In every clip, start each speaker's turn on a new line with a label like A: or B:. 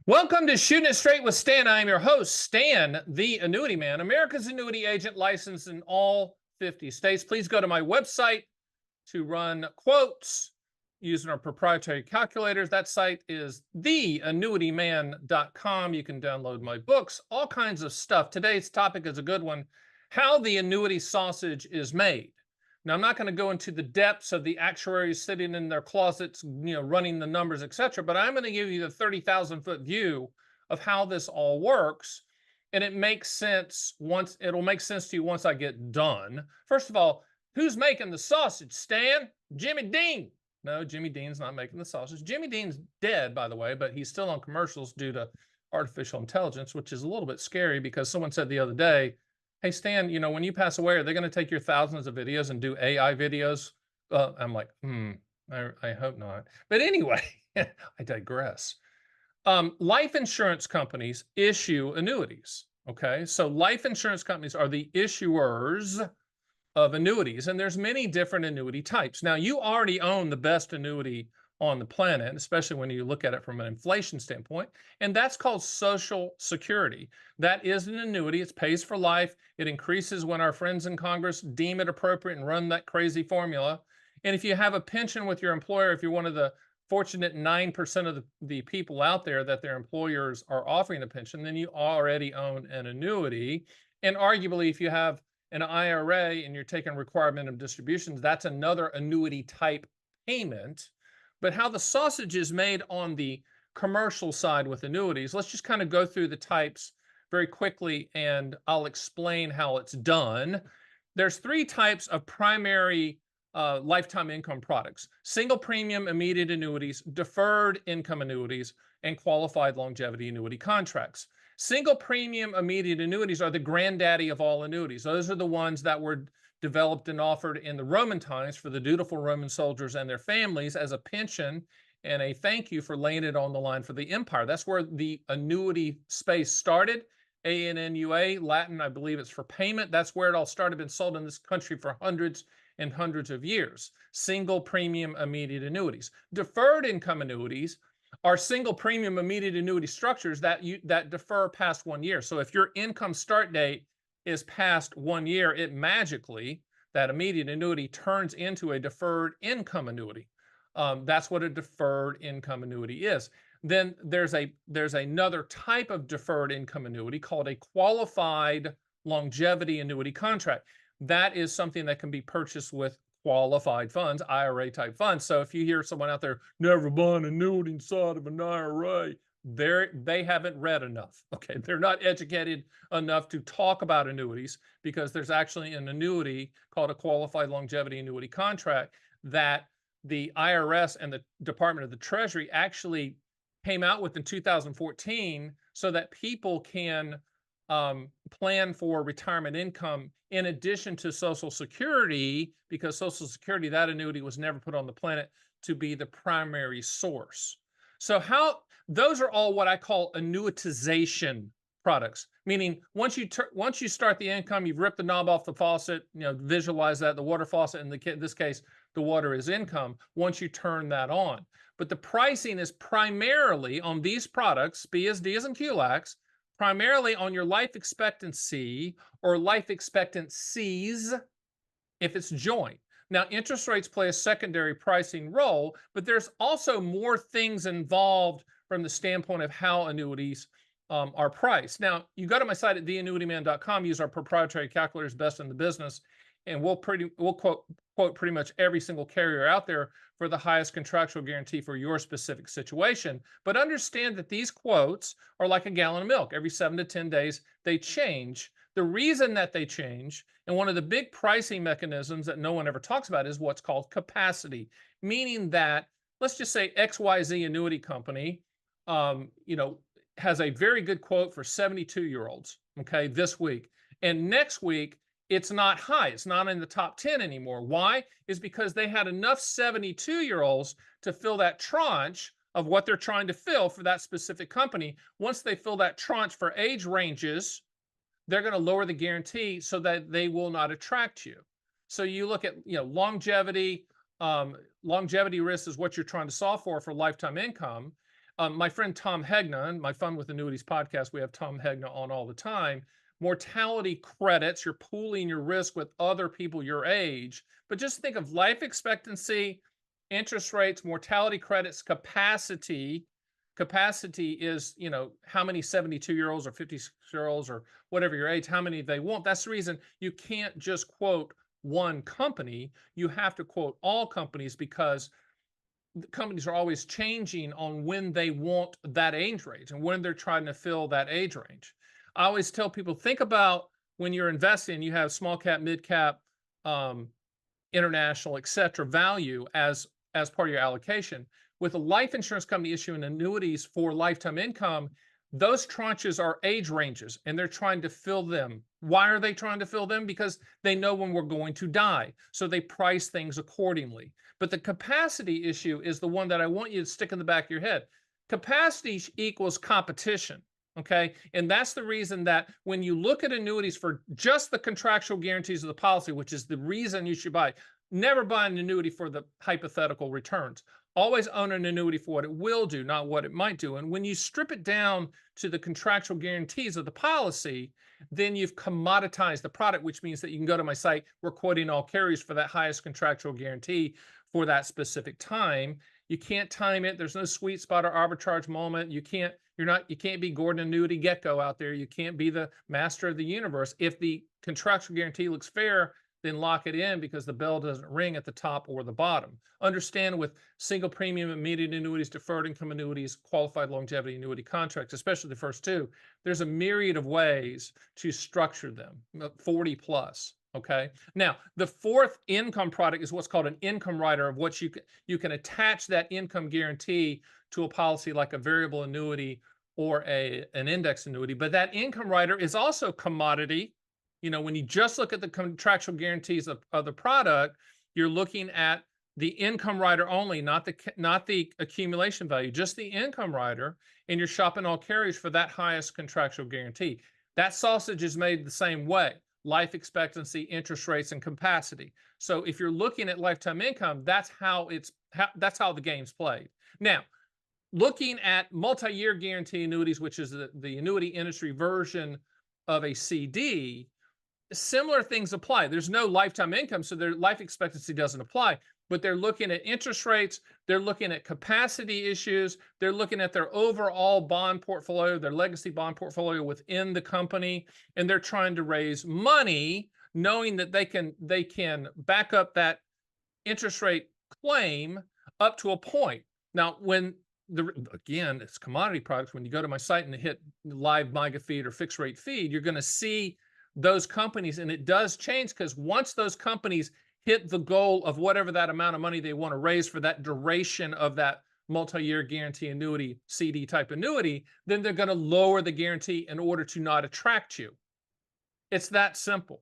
A: Welcome to Shooting It Straight with Stan. I am your host, Stan, the Annuity Man, America's annuity agent licensed in all 50 states. Please go to my website to run quotes using our proprietary calculators. That site is theannuityman.com. You can download my books, all kinds of stuff. Today's topic is a good one: how the annuity sausage is made. Now, I'm not going to go into the depths of the actuaries sitting in their closets, running the numbers, etc., but I'm going to give you the 30,000-foot view of how this all works. And it'll make sense to you once I get done. First of all, who's making the sausage, Stan? Jimmy Dean. No, Jimmy Dean's not making the sausage. Jimmy Dean's dead, by the way, but he's still on commercials due to artificial intelligence, which is a little bit scary because someone said the other day, "Hey, Stan, when you pass away, are they going to take your thousands of videos and do AI videos?" I'm like, I hope not. But anyway, I digress. Life insurance companies issue annuities. Okay, so life insurance companies are the issuers of annuities, and there's many different annuity types. Now, you already own the best annuity on the planet, especially when you look at it from an inflation standpoint, and that's called Social Security. That is an annuity. It pays for life. It increases when our friends in Congress deem it appropriate and run that crazy formula. And if you have a pension with your employer, if you're one of the fortunate 9% of the people out there that their employers are offering a pension, then you already own an annuity. And arguably, if you have an IRA and you're taking required minimum distributions, that's another annuity type payment. But how the sausage is made on the commercial side with annuities, let's just kind of go through the types very quickly and I'll explain how it's done. There's three types of primary lifetime income products: single premium immediate annuities, deferred income annuities, and qualified longevity annuity contracts. Single premium immediate annuities are the granddaddy of all annuities. Those are the ones that were developed and offered in the Roman times for the dutiful Roman soldiers and their families as a pension and a thank you for laying it on the line for the empire. That's where the annuity space started. ANNUA, Latin, I believe it's for payment. That's where it all started, been sold in this country for hundreds and hundreds of years. Single premium immediate annuities. Deferred income annuities are single premium immediate annuity structures that defer past 1 year. So if your income start date is past 1 year, it magically, that immediate annuity turns into a deferred income annuity. That's what a deferred income annuity is. Then there's another type of deferred income annuity called a qualified longevity annuity contract. That is something that can be purchased with qualified funds, IRA type funds. So if you hear someone out there, "Never buy an annuity inside of an IRA," they haven't read enough. Okay, they're not educated enough to talk about annuities, because there's actually an annuity called a qualified longevity annuity contract that the IRS and the Department of the Treasury actually came out with in 2014 so that people can plan for retirement income in addition to Social Security, because Social Security, that annuity was never put on the planet to be the primary source. So those are all what I call annuitization products, meaning once you start the income, you've ripped the knob off the faucet, visualize that, the water faucet, in this case, the water is income, once you turn that on. But the pricing is primarily on these products, B as D as in QLACs, primarily on your life expectancy or life expectancies if it's joint. Now, interest rates play a secondary pricing role, but there's also more things involved from the standpoint of how annuities are priced. Now, you go to my site at theannuityman.com, use our proprietary calculators, best in the business, and we'll quote pretty much every single carrier out there for the highest contractual guarantee for your specific situation. But understand that these quotes are like a gallon of milk. Every 7 to 10 days, they change. The reason that they change, and one of the big pricing mechanisms that no one ever talks about, is what's called capacity, meaning that, let's just say XYZ annuity company, has a very good quote for 72-year-olds, okay, this week. And next week, it's not high. It's not in the top 10 anymore. Why? Is because they had enough 72-year-olds to fill that tranche of what they're trying to fill for that specific company. Once they fill that tranche for age ranges, they're going to lower the guarantee so that they will not attract you. So you look at, longevity. Longevity risk is what you're trying to solve for lifetime income. My friend Tom Hegna, my Fun with Annuities podcast, we have Tom Hegna on all the time. Mortality credits, you're pooling your risk with other people your age. But just think of life expectancy, interest rates, mortality credits, capacity. Capacity is, how many 72-year-olds or 56-year-olds or whatever your age, how many they want. That's the reason you can't just quote one company. You have to quote all companies because companies are always changing on when they want that age range and when they're trying to fill that age range. I always tell people, think about when you're investing, you have small cap, mid cap, um, international, et cetera, value as part of your allocation. With a life insurance company issuing annuities for lifetime income, those tranches are age ranges and they're trying to fill them. Why are they trying to fill them? Because they know when we're going to die. So they price things accordingly. But the capacity issue is the one that I want you to stick in the back of your head. Capacity equals competition. Okay. And that's the reason that when you look at annuities for just the contractual guarantees of the policy, which is the reason you should buy, never buy an annuity for the hypothetical returns. Always own an annuity for what it will do, not what it might do. And when you strip it down to the contractual guarantees of the policy, then you've commoditized the product, which means that you can go to my site. We're quoting all carriers for that highest contractual guarantee for that specific time. You can't time it. There's no sweet spot or arbitrage moment. You can't be Gordon Annuity Gecko out there. You can't be the master of the universe. If the contractual guarantee looks fair, then lock it in because the bell doesn't ring at the top or the bottom. Understand with single premium immediate annuities, deferred income annuities, qualified longevity annuity contracts, especially the first two, there's a myriad of ways to structure them, 40 plus. Okay. Now, the fourth income product is what's called an income rider, of which you can attach that income guarantee to a policy like a variable annuity or an index annuity. But that income rider is also commodity. When you just look at the contractual guarantees of the product, you're looking at the income rider only, not the accumulation value, just the income rider, and you're shopping all carriers for that highest contractual guarantee. That sausage is made the same way: life expectancy, interest rates, and capacity. So if you're looking at lifetime income, that's how the game's played. Now, looking at multi-year guarantee annuities, which is the annuity industry version of a CD, similar things apply. There's no lifetime income, so their life expectancy doesn't apply, but they're looking at interest rates, they're looking at capacity issues, they're looking at their overall bond portfolio, their legacy bond portfolio within the company, and they're trying to raise money knowing that they can back up that interest rate claim up to a point. Now, again, it's commodity products. When you go to my site and hit live MIGA feed or fixed rate feed, you're going to see those companies, and it does change because once those companies hit the goal of whatever that amount of money they want to raise for that duration of that multi-year guarantee annuity, CD type annuity, then they're going to lower the guarantee in order to not attract you. It's that simple.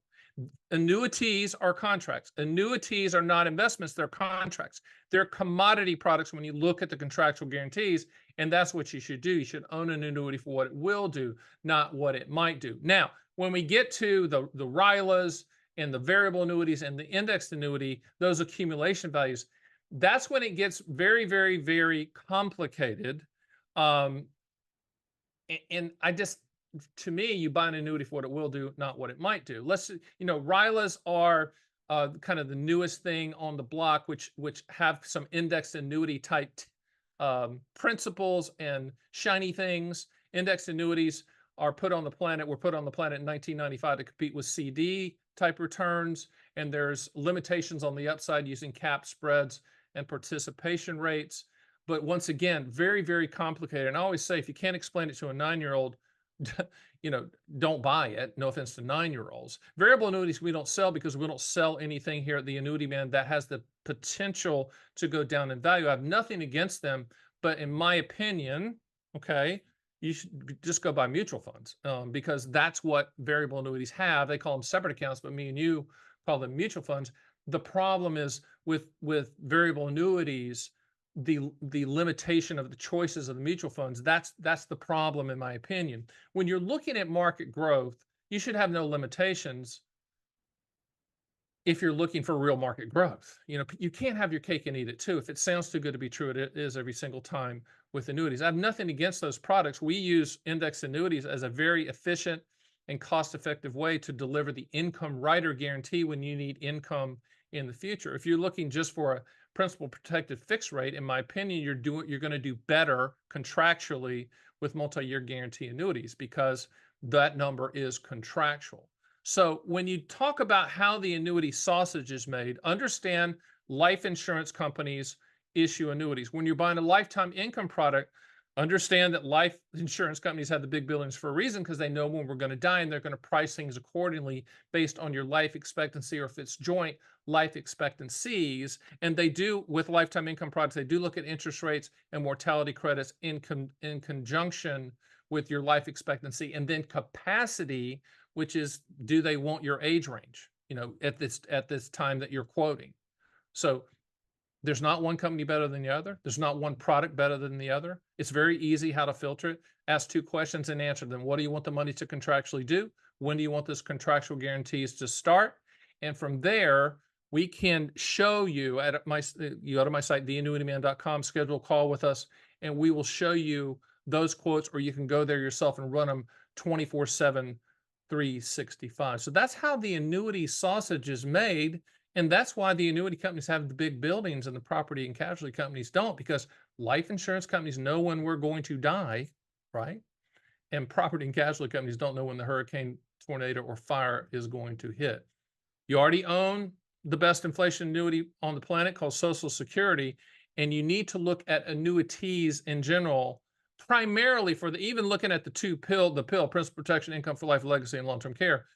A: Annuities are contracts. Annuities are not investments, they're contracts. They're commodity products when you look at the contractual guarantees, and that's what you should do. You should own an annuity for what it will do, not what it might do. Now, when we get to the RILAs and the variable annuities and the indexed annuity, those accumulation values, that's when it gets very, very, very complicated. And to me, you buy an annuity for what it will do, not what it might do. RILAs are kind of the newest thing on the block, which have some indexed annuity type principles and shiny things. Indexed annuities were put on the planet in 1995 to compete with CD type returns, and there's limitations on the upside using cap spreads and participation rates. But once again, very, very complicated. And I always say, if you can't explain it to a 9-year-old, don't buy it. No offense to 9-year-olds. Variable annuities we don't sell because we don't sell anything here at the Annuity Man that has the potential to go down in value. I have nothing against them, but in my opinion, okay, you should just go buy mutual funds because that's what variable annuities have. They call them separate accounts, but me and you call them mutual funds. The problem is with variable annuities, the limitation of the choices of the mutual funds. That's the problem, in my opinion. When you're looking at market growth, you should have no limitations if you're looking for real market growth. You can't have your cake and eat it too. If it sounds too good to be true, it is every single time with annuities. I have nothing against those products. We use index annuities as a very efficient and cost-effective way to deliver the income rider guarantee when you need income in the future. If you're looking just for a principal protected fixed rate, in my opinion, you're going to do better contractually with multi-year guarantee annuities because that number is contractual. So when you talk about how the annuity sausage is made, understand life insurance companies issue annuities. When you're buying a lifetime income product, understand that life insurance companies have the big buildings for a reason because they know when we're going to die and they're going to price things accordingly based on your life expectancy, or if it's joint, life expectancies. And they do, with lifetime income products, they do look at interest rates and mortality credits in conjunction with your life expectancy, and then capacity, which is, do they want your age range, at this time that you're quoting. So there's not one company better than the other. There's not one product better than the other. It's very easy how to filter it. Ask two questions and answer them. What do you want the money to contractually do? When do you want this contractual guarantees to start? And from there, we can show you you go to my site, theannuityman.com, schedule a call with us, and we will show you those quotes, or you can go there yourself and run them 24/7, 365. So that's how the annuity sausage is made. And that's why the annuity companies have the big buildings and the property and casualty companies don't, because life insurance companies know when we're going to die, right? And property and casualty companies don't know when the hurricane, tornado, or fire is going to hit. You already own the best inflation annuity on the planet called Social Security, and you need to look at annuities in general, primarily even looking at the pill, principal protection, income for life, legacy, and long-term care.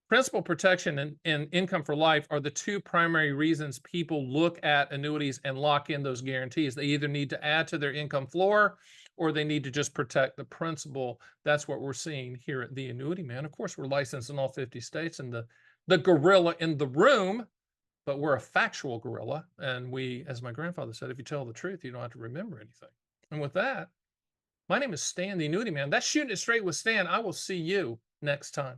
A: Principal protection and income for life are the two primary reasons people look at annuities and lock in those guarantees. They either need to add to their income floor, or they need to just protect the principal. That's what we're seeing here at the Annuity Man. Of course, we're licensed in all 50 states, and the gorilla in the room, but we're a factual gorilla. And we, as my grandfather said, if you tell the truth, you don't have to remember anything. And with that, my name is Stan, the Annuity Man. That's Shooting It Straight with Stan. I will see you next time.